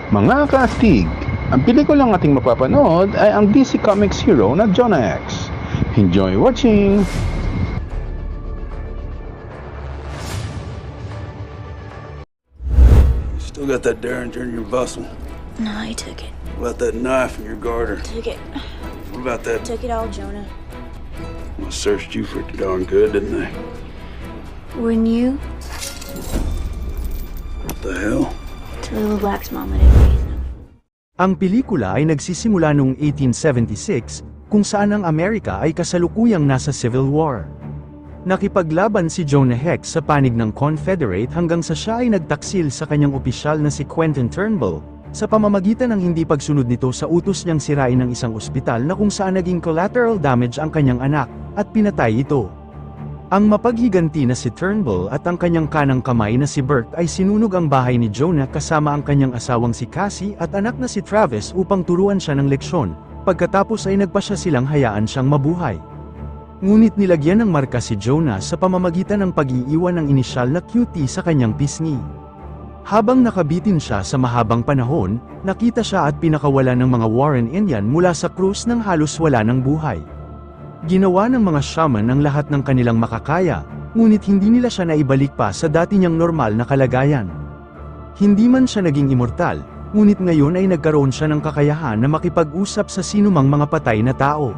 Mga kaastig, ang pelikulang ating mapapanood ay ang DC Comics hero na Jonah Hex. Enjoy watching! Still got that Derringer in your bustle? No, he took it. What about that knife in your garter? Took it. What about that? Took it all, Jonah. Well, searched you pretty darn good, didn't they? Wouldn't you? What the hell? To little Black's mama didn't raise him. Ang pelikula ay nagsisimula noong 1876, kung saan ang Amerika ay kasalukuyang nasa Civil War. Nakipaglaban si Jonah Hex sa panig ng Confederate hanggang sa siya ay nagtaksil sa kanyang opisyal na si Quentin Turnbull, sa pamamagitan ng hindi pagsunod nito sa utos niyang sirain ng isang ospital na kung saan naging collateral damage ang kanyang anak, at pinatay ito. Ang mapaghiganti na si Turnbull at ang kanyang kanang kamay na si Bert ay sinunog ang bahay ni Jonah kasama ang kanyang asawang si Cassie at anak na si Travis upang turuan siya ng leksyon, pagkatapos ay nagpasya silang hayaan siyang mabuhay. Ngunit nilagyan ng marka si Jonah sa pamamagitan ng pag-iiwan ng inisyal na QT sa kanyang pisngi. Habang nakabitin siya sa mahabang panahon, nakita siya at pinakawala ng mga Warren Indian mula sa krus ng halos wala ng buhay. Ginawa ng mga shaman ang lahat ng kanilang makakaya, ngunit hindi nila siya naibalik pa sa dati niyang normal na kalagayan. Hindi man siya naging immortal, ngunit ngayon ay nagkaroon siya ng kakayahan na makipag-usap sa sinumang mga patay na tao.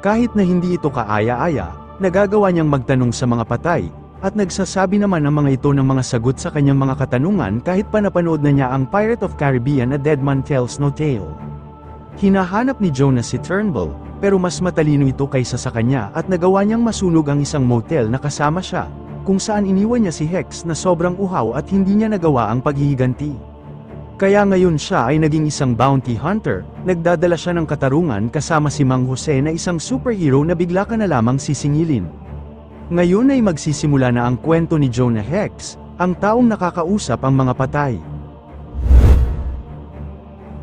Kahit na hindi ito kaaya-aya, nagagawa niyang magtanong sa mga patay, at nagsasabi naman ang mga ito ng mga sagot sa kanyang mga katanungan kahit pa napanood na niya ang Pirate of Caribbean na Dead Man Tells No Tale. Hinahanap ni Jonah si Turnbull, pero mas matalino ito kaysa sa kanya at nagawa niyang masunog ang isang motel na kasama siya, kung saan iniwan niya si Hex na sobrang uhaw at hindi niya nagawa ang paghihiganti. Kaya ngayon siya ay naging isang bounty hunter, nagdadala siya ng katarungan kasama si Mang Jose na isang superhero na bigla ka na lamang sisingilin. Ngayon ay magsisimula na ang kwento ni Jonah Hex, ang taong nakakausap ang mga patay.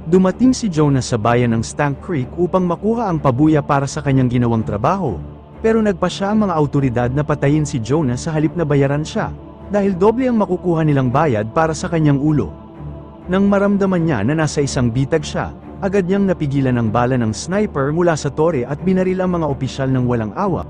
Dumating si Jonah sa bayan ng Stank Creek upang makuha ang pabuya para sa kanyang ginawang trabaho, pero nagpa siya ang mga autoridad na patayin si Jonah sa halip na bayaran siya, dahil doble ang makukuha nilang bayad para sa kanyang ulo. Nang maramdaman niya na nasa isang bitag siya, agad niyang napigilan ang bala ng sniper mula sa tore at binaril ang mga opisyal ng walang awa.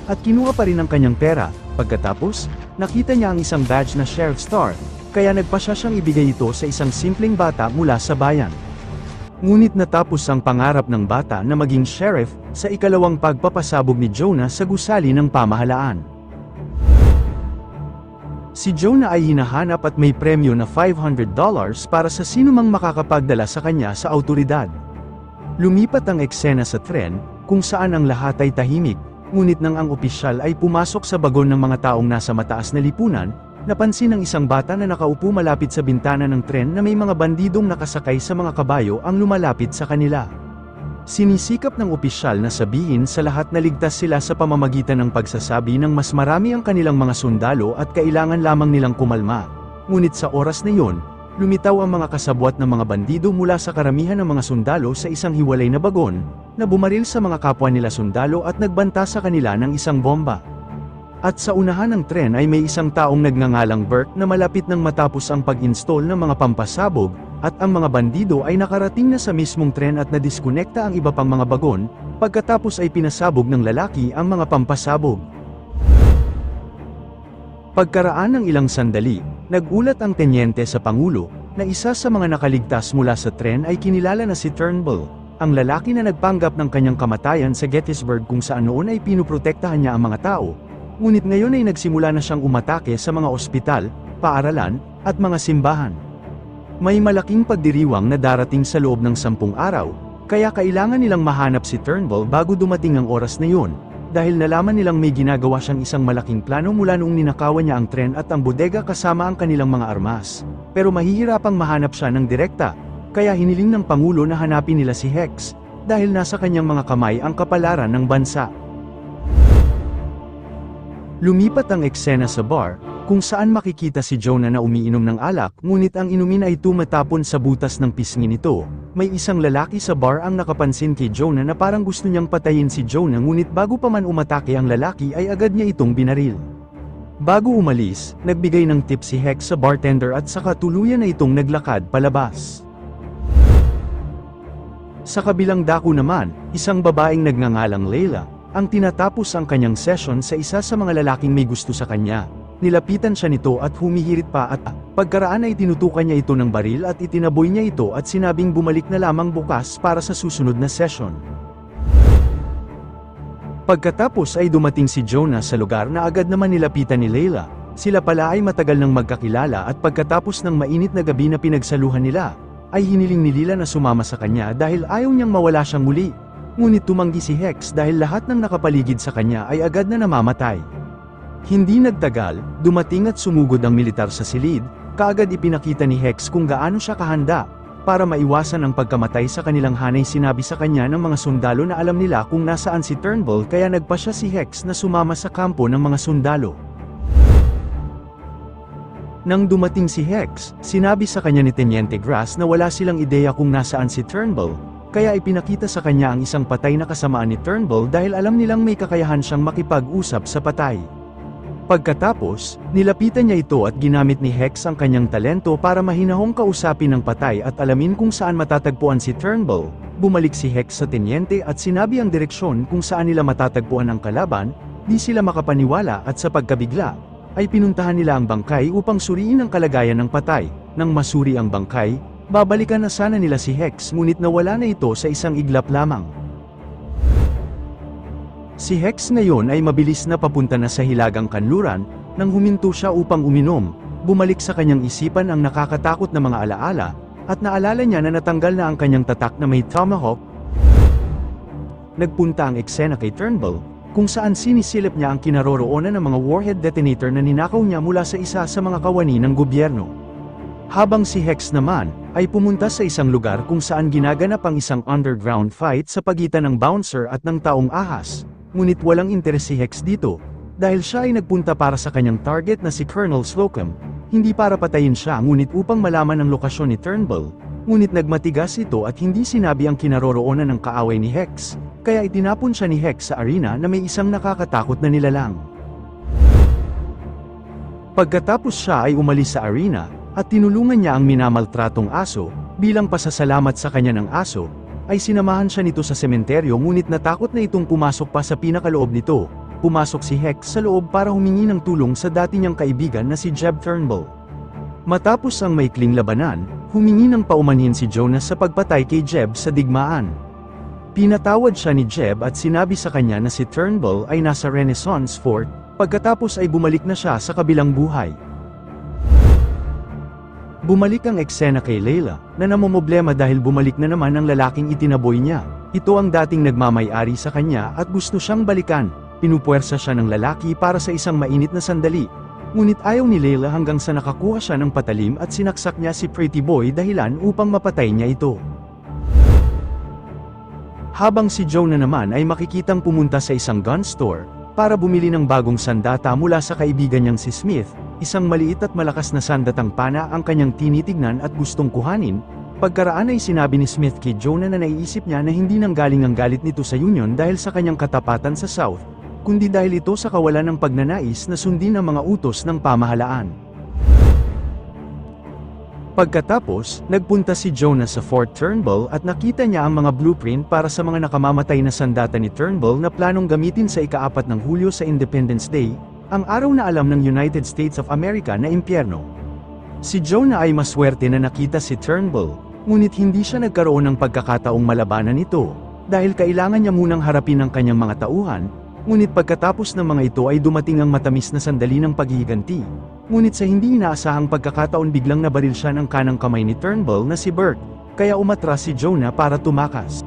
At kinuha pa rin ang kanyang pera. Pagkatapos, nakita niya ang isang badge na Sheriff Star, kaya nagpasya siyang ibigay ito sa isang simpleng bata mula sa bayan. Ngunit natapos ang pangarap ng bata na maging sheriff sa ikalawang pagpapasabog ni Jonah sa gusali ng pamahalaan. Si Jonah ay hinahanap at may premyo na $500 para sa sinumang makakapagdala sa kanya sa autoridad. Lumipat ang eksena sa tren, kung saan ang lahat ay tahimik. Ngunit nang ang opisyal ay pumasok sa bagon ng mga taong nasa mataas na lipunan, napansin ng isang bata na nakaupo malapit sa bintana ng tren na may mga bandidong nakasakay sa mga kabayo ang lumalapit sa kanila. Sinisikap ng opisyal na sabihin sa lahat na ligtas sila sa pamamagitan ng pagsasabi ng mas marami ang kanilang mga sundalo at kailangan lamang nilang kumalma. Ngunit sa oras na iyon, lumitaw ang mga kasabwat ng mga bandido mula sa karamihan ng mga sundalo sa isang hiwalay na bagon, na bumaril sa mga kapwa nila sundalo at nagbanta sa kanila ng isang bomba. At sa unahan ng tren ay may isang taong nagngangalang Bert na malapit nang matapos ang pag-install ng mga pampasabog, at ang mga bandido ay nakarating na sa mismong tren at nadiskonekta ang iba pang mga bagon, pagkatapos ay pinasabog ng lalaki ang mga pampasabog. Pagkaraan ng ilang sandali, nagulat ang tenyente sa Pangulo, na isa sa mga nakaligtas mula sa tren ay kinilala na si Turnbull, ang lalaki na nagpanggap ng kanyang kamatayan sa Gettysburg kung saan noon ay pinuprotektahan niya ang mga tao, ngunit ngayon ay nagsimula na siyang umatake sa mga ospital, paaralan, at mga simbahan. May malaking pagdiriwang na darating sa loob ng 10 araw, kaya kailangan nilang mahanap si Turnbull bago dumating ang oras na yun, dahil nalaman nilang may ginagawa siyang isang malaking plano mula noong ninakawan niya ang tren at ang bodega kasama ang kanilang mga armas. Pero mahihirapang mahanap siya ng direkta, kaya hiniling ng Pangulo na hanapin nila si Hex, dahil nasa kanyang mga kamay ang kapalaran ng bansa. Lumipat ang eksena sa bar, kung saan makikita si Jonah na umiinom ng alak, ngunit ang inumin ay tumatapon sa butas ng pisngi nito. May isang lalaki sa bar ang nakapansin kay Jonah na parang gusto niyang patayin si Jonah, ngunit bago pa man umatake ang lalaki ay agad niya itong binaril. Bago umalis, nagbigay ng tip si Hex sa bartender at saka tuluyan na itong naglakad palabas. Sa kabilang dako naman, isang babaeng nagngangalang Layla, ang tinatapos ang kanyang session sa isa sa mga lalaking may gusto sa kanya. Nilapitan siya nito at humihirit pa at pagkaraan ay tinutukan niya ito ng baril at itinaboy niya ito at sinabing bumalik na lamang bukas para sa susunod na session. Pagkatapos ay dumating si Jonah sa lugar na agad naman nilapitan ni Layla. Sila pala ay matagal nang magkakilala at pagkatapos ng mainit na gabi na pinagsaluhan nila, ay hiniling ni Layla na sumama sa kanya dahil ayaw niyang mawala siyang muli. Ngunit tumanggi si Hex dahil lahat ng nakapaligid sa kanya ay agad na namamatay. Hindi nagtagal, dumating at sumugod ang militar sa silid, kaagad ipinakita ni Hex kung gaano siya kahanda. Para maiwasan ang pagkamatay sa kanilang hanay, sinabi sa kanya ng mga sundalo na alam nila kung nasaan si Turnbull, kaya nagpa siya si Hex na sumama sa kampo ng mga sundalo. Nang dumating si Hex, sinabi sa kanya ni Teniente Grass na wala silang ideya kung nasaan si Turnbull, kaya ipinakita sa kanya ang isang patay na kasamaan ni Turnbull dahil alam nilang may kakayahan siyang makipag-usap sa patay. Pagkatapos, nilapitan niya ito at ginamit ni Hex ang kanyang talento para mahinahong kausapin ng patay at alamin kung saan matatagpuan si Turnbull. Bumalik si Hex sa tenyente at sinabi ang direksyon kung saan nila matatagpuan ang kalaban. Di sila makapaniwala at sa pagkabigla, ay pinuntahan nila ang bangkay upang suriin ang kalagayan ng patay. Nang masuri ang bangkay, babalikan na sana nila si Hex, ngunit nawala na ito sa isang iglap lamang. Si Hex ngayon ay mabilis na papunta na sa hilagang kanluran. Nang huminto siya upang uminom, bumalik sa kanyang isipan ang nakakatakot na mga alaala, at naalala niya na natanggal na ang kanyang tatak na may tomahawk. Nagpunta ang eksena kay Turnbull, kung saan sinisilip niya ang kinaroroonan ng mga warhead detonator na ninakaw niya mula sa isa sa mga kawani ng gobyerno. Habang si Hex naman, ay pumunta sa isang lugar kung saan ginaganap ang isang underground fight sa pagitan ng bouncer at ng taong ahas. Ngunit walang interes si Hex dito, dahil siya ay nagpunta para sa kanyang target na si Colonel Slocum, hindi para patayin siya ngunit upang malaman ang lokasyon ni Turnbull. Ngunit nagmatigas ito at hindi sinabi ang kinaroroonan ng kaaway ni Hex, kaya itinapon siya ni Hex sa arena na may isang nakakatakot na nilalang. Pagkatapos siya ay umalis sa arena, at tinulungan niya ang minamaltratong aso. Bilang pasasalamat sa kanya ng aso, ay sinamahan siya nito sa sementeryo, ngunit natakot na itong pumasok pa sa pinakaloob nito. Pumasok si Hex sa loob para humingi ng tulong sa dati niyang kaibigan na si Jeb Turnbull. Matapos ang maikling labanan, humingi ng paumanhin si Jonas sa pagpatay kay Jeb sa digmaan. Pinatawad siya ni Jeb at sinabi sa kanya na si Turnbull ay nasa Renaissance Fort, pagkatapos ay bumalik na siya sa kabilang buhay. Bumalik ang eksena kay Layla, na namomblema dahil bumalik na naman ang lalaking itinaboy niya. Ito ang dating nagmamay-ari sa kanya at gusto siyang balikan. Pinupuwersa siya ng lalaki para sa isang mainit na sandali. Ngunit ayaw ni Layla hanggang sa nakakuha siya ng patalim at sinaksak niya si Pretty Boy dahilan upang mapatay niya ito. Habang si Jonah naman ay makikitang pumunta sa isang gun store, para bumili ng bagong sandata mula sa kaibigan niyang si Smith, isang maliit at malakas na sandatang pana ang kanyang tinitignan at gustong kuhanin. Pagkaraan ay sinabi ni Smith kay Jonah na naiisip niya na hindi nanggaling ang galit nito sa Union dahil sa kanyang katapatan sa South, kundi dahil ito sa kawalan ng pagnanais na sundin ang mga utos ng pamahalaan. Pagkatapos, nagpunta si Jonah sa Fort Turnbull at nakita niya ang mga blueprint para sa mga nakamamatay na sandata ni Turnbull na planong gamitin sa ika-4 ng Hulyo sa Independence Day, ang araw na alam ng United States of America na impyerno. Si Jonah ay maswerte na nakita si Turnbull, ngunit hindi siya nagkaroon ng pagkakataong malabanan ito, dahil kailangan niya munang harapin ang kanyang mga tauhan. Ngunit pagkatapos ng mga ito ay dumating ang matamis na sandali ng paghihiganti. Ngunit sa hindi inaasahang pagkakataon biglang nabaril siya ng kanang kamay ni Turnbull na si Bert, kaya umatras si Jonah para tumakas.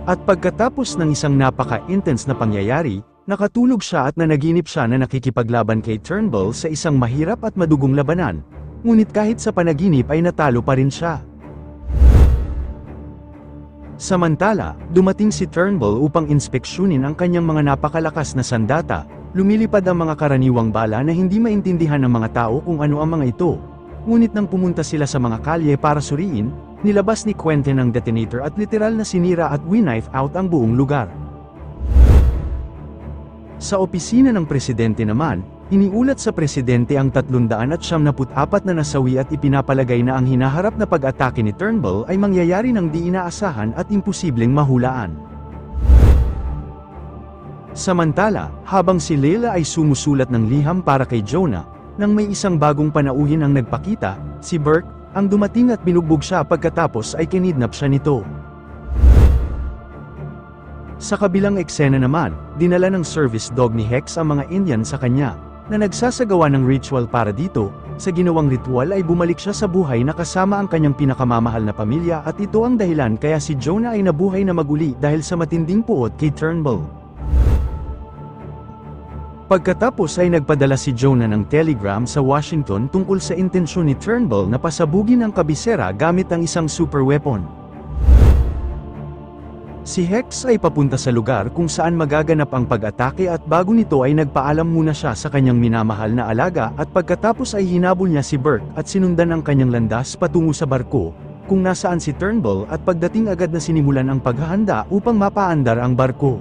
At pagkatapos ng isang napaka-intense na pangyayari, nakatulog siya at nanaginip siya na nakikipaglaban kay Turnbull sa isang mahirap at madugong labanan. Ngunit kahit sa panaginip ay natalo pa rin siya. Samantala, dumating si Turnbull upang inspeksyonin ang kanyang mga napakalakas na sandata. Lumilipad ang mga karaniwang bala na hindi maintindihan ng mga tao kung ano ang mga ito. Ngunit nang pumunta sila sa mga kalye para suriin, nilabas ni Quentin ang detonator at literal na sinira at winknife out ang buong lugar. Sa opisina ng presidente naman, iniulat sa presidente ang 374 na nasawi at ipinapalagay na ang hinaharap na pag-atake ni Turnbull ay mangyayari ng di inaasahan at imposibleng mahulaan. Samantala, habang si Layla ay sumusulat ng liham para kay Jonah, nang may isang bagong panauhin ang nagpakita, si Burke, ang dumating at binugbog siya pagkatapos ay kinidnap siya nito. Sa kabilang eksena naman, dinala ng service dog ni Hex ang mga Indian sa kanya, na nagsasagawa ng ritual para dito. Sa ginawang ritual ay bumalik siya sa buhay na kasama ang kanyang pinakamamahal na pamilya at ito ang dahilan kaya si Jonah ay nabuhay na maguli dahil sa matinding puot kay Turnbull. Pagkatapos ay nagpadala si Jonah ng telegram sa Washington tungkol sa intensyon ni Turnbull na pasabugin ang kabisera gamit ang isang super weapon. Si Hex ay papunta sa lugar kung saan magaganap ang pag-atake at bago nito ay nagpaalam muna siya sa kanyang minamahal na alaga at pagkatapos ay hinabol niya si Burke at sinundan ang kanyang landas patungo sa barko, kung nasaan si Turnbull at pagdating agad na sinimulan ang paghahanda upang mapaandar ang barko.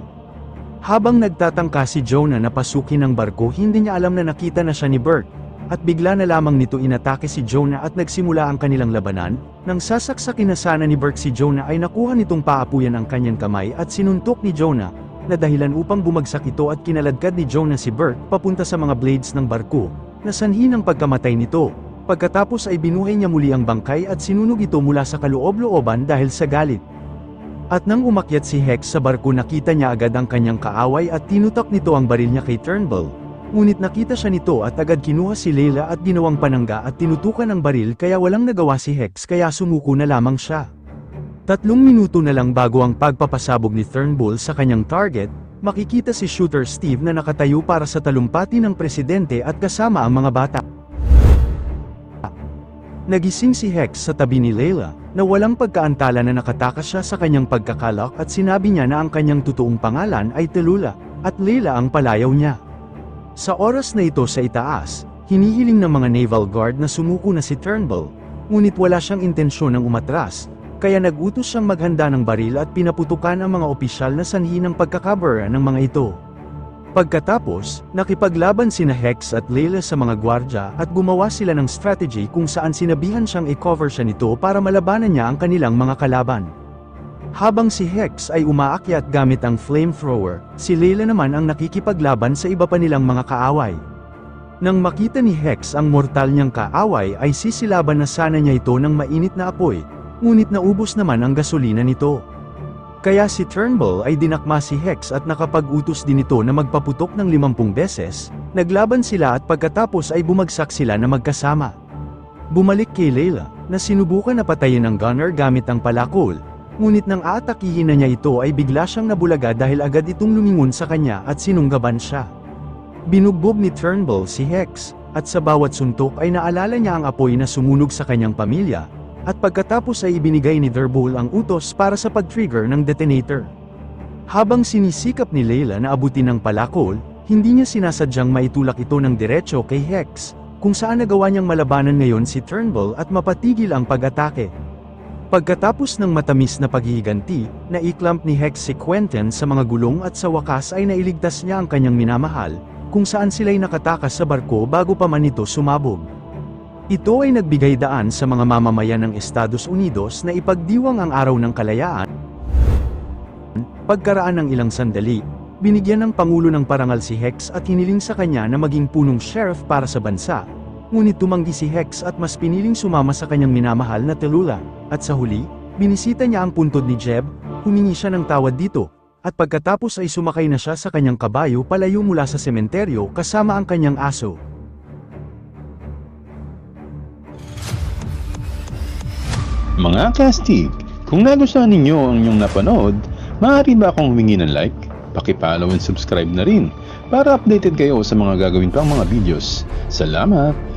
Habang nagtatangka si Jonah na pasukin ang barko, hindi niya alam na nakita na siya ni Burke, at bigla na lamang nito inatake si Jonah at nagsimula ang kanilang labanan. Nang sasaksakin na sana ni Burke si Jonah ay nakuha nitong paapuyan ang kanyang kamay at sinuntok ni Jonah, na dahilan upang bumagsak ito at kinaladkad ni Jonah si Burke papunta sa mga blades ng barko, na sanhi ng pagkamatay nito. Pagkatapos ay binuhay niya muli ang bangkay at sinunog ito mula sa kaloob-looban dahil sa galit. At nang umakyat si Hex sa barko nakita niya agad ang kanyang kaaway at tinutok nito ang baril niya kay Turnbull. Ngunit nakita siya nito at agad kinuha si Layla at ginawang panangga at tinutukan ang baril kaya walang nagawa si Hex kaya sumuko na lamang siya. 3 minuto na lang bago ang pagpapasabog ni Turnbull sa kanyang target, makikita si Shooter Steve na nakatayo para sa talumpati ng presidente at kasama ang mga bata. Nagising si Hex sa tabi ni Layla, na walang pagkaantala na nakatakas siya sa kanyang pagkakalak at sinabi niya na ang kanyang totoong pangalan ay Tallulah, at Layla ang palayaw niya. Sa oras na ito sa itaas, hinihiling ng mga naval guard na sumuko na si Turnbull, ngunit wala siyang intensyon ng umatras, kaya nag-utos siyang maghanda ng baril at pinaputukan ang mga opisyal na sanhi ng pagkakabara ng mga ito. Pagkatapos, nakipaglaban sina Hex at Layla sa mga gwardya at gumawa sila ng strategy kung saan sinabihan siyang i-cover siya nito para malabanan niya ang kanilang mga kalaban. Habang si Hex ay umaakyat gamit ang flamethrower, si Layla naman ang nakikipaglaban sa iba pa nilang mga kaaway. Nang makita ni Hex ang mortal niyang kaaway ay sisilaban na sana niya ito ng mainit na apoy, ngunit naubos naman ang gasolina nito. Kaya si Turnbull ay dinakma si Hex at nakapag-utos din ito na magpaputok ng 50 beses, naglaban sila at pagkatapos ay bumagsak sila na magkasama. Bumalik kay Layla, na sinubukan na patayin ng gunner gamit ang palakol, ngunit nang aatakihin na niya ito ay bigla siyang nabulaga dahil agad itong lumingon sa kanya at sinunggaban siya. Binugbog ni Turnbull si Hex, at sa bawat suntok ay naalala niya ang apoy na sumunog sa kanyang pamilya, at pagkatapos ay ibinigay ni Turnbull ang utos para sa pag-trigger ng detonator. Habang sinisikap ni Layla na abutin ng palakol, hindi niya sinasadyang maitulak ito ng diretso kay Hex, kung saan nagawa niyang malabanan ngayon si Turnbull at mapatigil ang pag-atake. Pagkatapos ng matamis na paghihiganti, naiklamp ni Hex si Quentin sa mga gulong at sa wakas ay nailigtas niya ang kanyang minamahal, kung saan sila'y nakatakas sa barko bago pa man ito sumabog. Ito ay nagbigay daan sa mga mamamayan ng Estados Unidos na ipagdiwang ang araw ng kalayaan. Pagkaraan ng ilang sandali, binigyan ng Pangulo ng parangal si Hex at hiniling sa kanya na maging punong sheriff para sa bansa, ngunit tumanggi si Hex at mas piniling sumama sa kanyang minamahal na Tallulah, at sa huli, binisita niya ang puntod ni Jeb, humingi siya ng tawad dito, at pagkatapos ay sumakay na siya sa kanyang kabayo palayo mula sa sementeryo kasama ang kanyang aso. Mga kastig, kung nagustuhan ninyo ang inyong napanood, Maaari ba akong humingi ng like? Paki-follow and subscribe na rin para updated kayo sa mga gagawin pang mga videos. Salamat!